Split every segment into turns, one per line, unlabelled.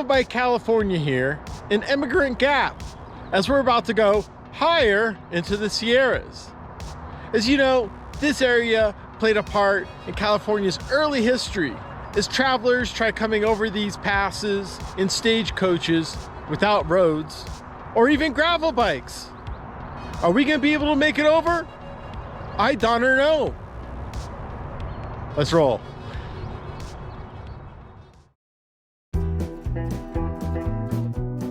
by California here in Emigrant Gap as we're about to go higher into the Sierras. As you know, this area played a part in California's early history as travelers tried coming over these passes in stagecoaches without roads or even gravel bikes. Are we gonna be able to make it over? I don't know. Let's roll.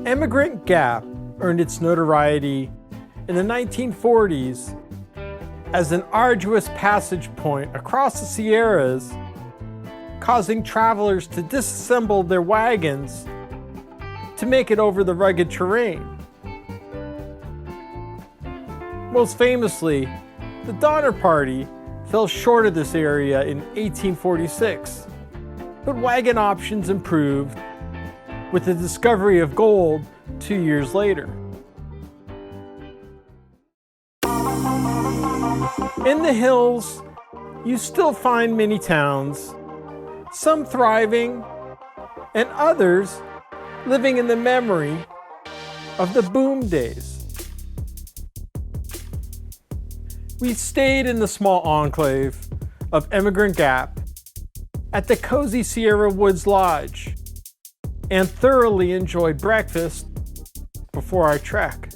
Emigrant Gap earned its notoriety in the 1940s as an arduous passage point across the Sierras, causing travelers to disassemble their wagons to make it over the rugged terrain. Most famously, the Donner Party fell short of this area in 1846, but wagon options improved with the discovery of gold 2 years later. In the hills, you still find many towns, some thriving, and others living in the memory of the boom days. We stayed in the small enclave of Emigrant Gap at the cozy Sierra Woods Lodge and thoroughly enjoyed breakfast before our trek.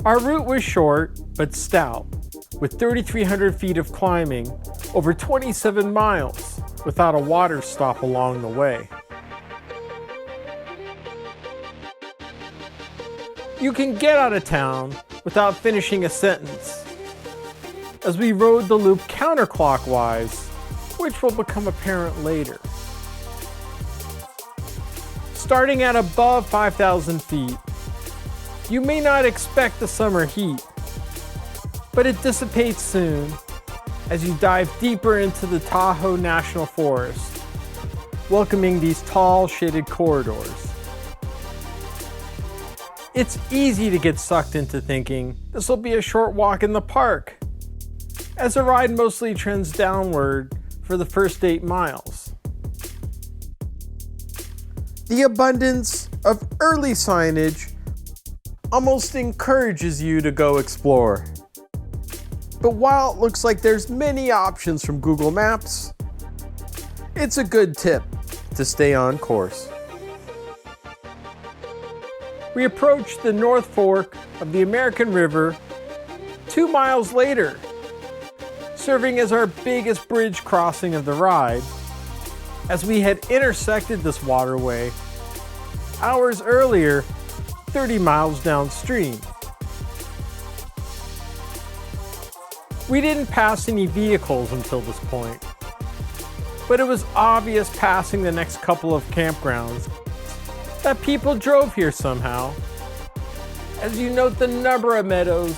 Our route was short but stout, with 3,300 feet of climbing over 27 miles without a water stop along the way. You can get out of town without finishing a sentence, as we rode the loop counterclockwise, which will become apparent later. Starting at above 5,000 feet, you may not expect the summer heat, but it dissipates soon as you dive deeper into the Tahoe National Forest, welcoming these tall, shaded corridors. It's easy to get sucked into thinking this will be a short walk in the park, as the ride mostly trends downward for the first 8 miles. The abundance of early signage almost encourages you to go explore. But while it looks like there's many options from Google Maps, it's a good tip to stay on course. We approached the North Fork of the American River 2 miles later, serving as our biggest bridge crossing of the ride, as we had intersected this waterway hours earlier 30 miles downstream. We didn't pass any vehicles until this point, but it was obvious passing the next couple of campgrounds that people drove here somehow, as you note the number of meadows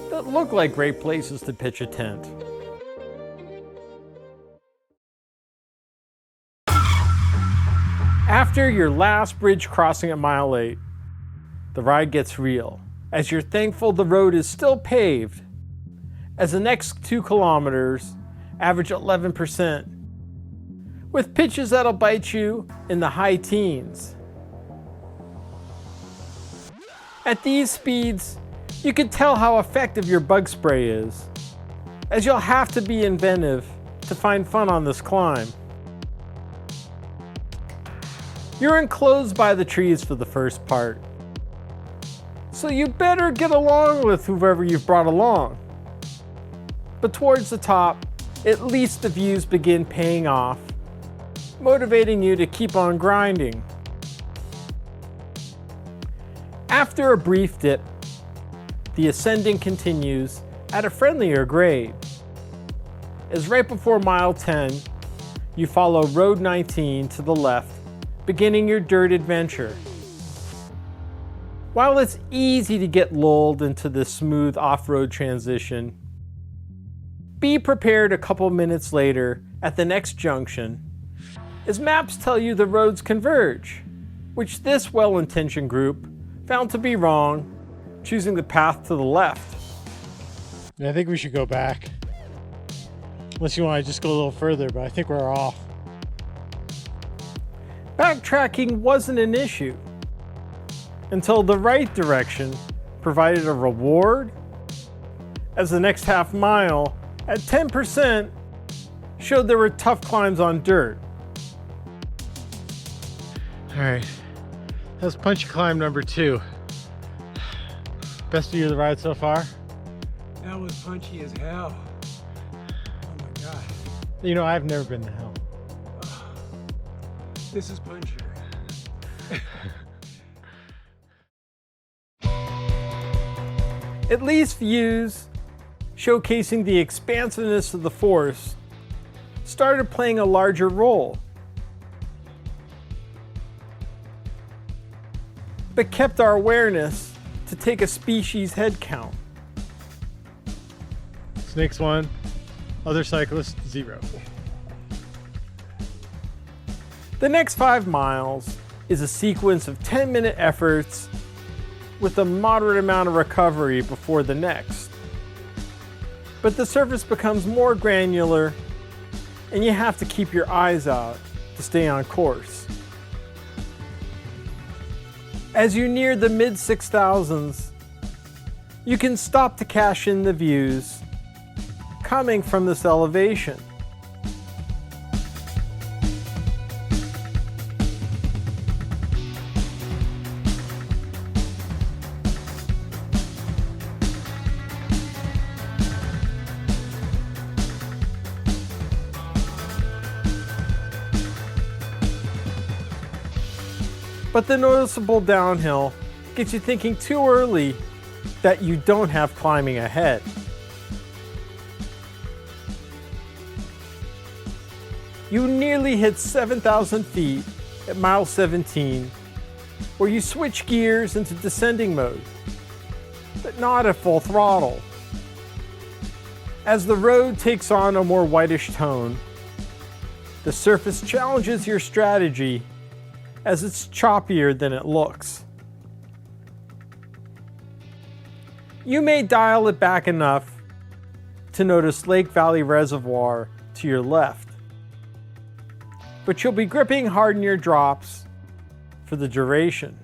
that look like great places to pitch a tent. After your last bridge crossing at mile 8, the ride gets real, as you're thankful the road is still paved, as the next 2 kilometers average 11%, with pitches that'll bite you in the high teens. At these speeds, you can tell how effective your bug spray is, as you'll have to be inventive to find fun on this climb. You're enclosed by the trees for the first part, so you better get along with whoever you've brought along. But towards the top, at least the views begin paying off, motivating you to keep on grinding. After a brief dip, the ascending continues at a friendlier grade, as right before mile 10, you follow Road 19 to the left, beginning your dirt adventure. While it's easy to get lulled into this smooth off-road transition, be prepared a couple minutes later at the next junction, as maps tell you the roads converge, which this well-intentioned group found to be wrong, choosing the path to the left.
I think we should go back. Unless you want to just go a little further, but I think we're off. backtracking wasn't an issue until the right direction provided a reward, as the next half mile at 10% showed there were tough climbs on dirt.
All right, that was punchy climb number 2. Best view of the ride so far?
That was punchy as hell. Oh my God.
You know, I've never been to hell.
This is punchier.
At least views showcasing the expansiveness of the forest started playing a larger role, but kept our awareness to take a species head count.
Snakes 1, other cyclists 0.
The next 5 miles is a sequence of 10-minute efforts with a moderate amount of recovery before the next. But the surface becomes more granular and you have to keep your eyes out to stay on course. As you near the mid-6000s, you can stop to cash in the views coming from this elevation. But the noticeable downhill gets you thinking too early that you don't have climbing ahead. You nearly hit 7,000 feet at mile 17, where you switch gears into descending mode, but not at full throttle. As the road takes on a more whitish tone, the surface challenges your strategy as it's choppier than it looks. You may dial it back enough to notice Lake Valley Reservoir to your left, but you'll be gripping hard in your drops for the duration.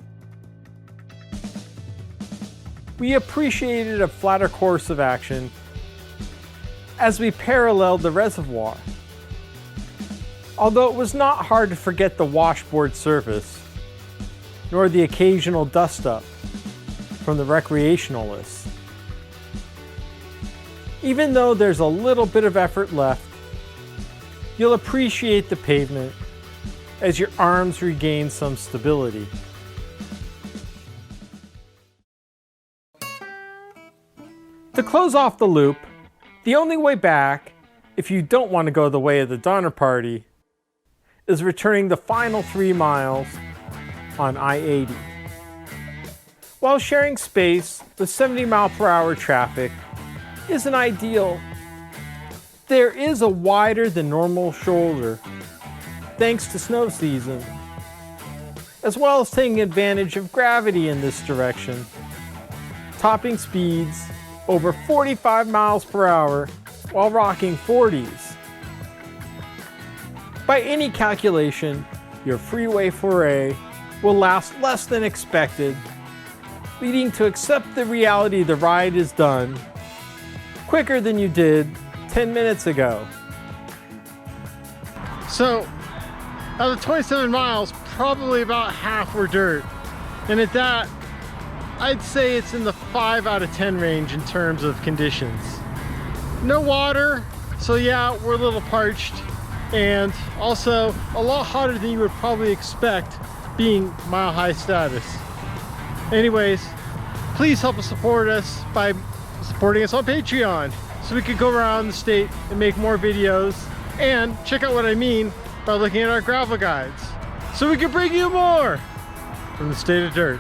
We appreciated a flatter course of action as we paralleled the reservoir, although it was not hard to forget the washboard surface, nor the occasional dust-up from the recreationalists. Even though there's a little bit of effort left, you'll appreciate the pavement as your arms regain some stability. To close off the loop, the only way back, if you don't want to go the way of the Donner Party, is returning the final 3 miles on I-80. While sharing space with 70-mile-per-hour traffic isn't ideal, there is a wider than normal shoulder thanks to snow season, as well as taking advantage of gravity in this direction, topping speeds over 45 miles per hour while rocking 40s. By any calculation, your freeway foray will last less than expected, leading to accept the reality the ride is done quicker than you did 10 minutes ago.
So, out of the 27 miles, probably about half were dirt. And at that, I'd say it's in the 5 out of 10 range in terms of conditions. No water, so yeah, we're a little parched. And also a lot hotter than you would probably expect being mile high status. Anyways, please help us support us by supporting us on Patreon so we could go around the state and make more videos, and check out what I mean by looking at our gravel guides so we can bring you more from the state of dirt.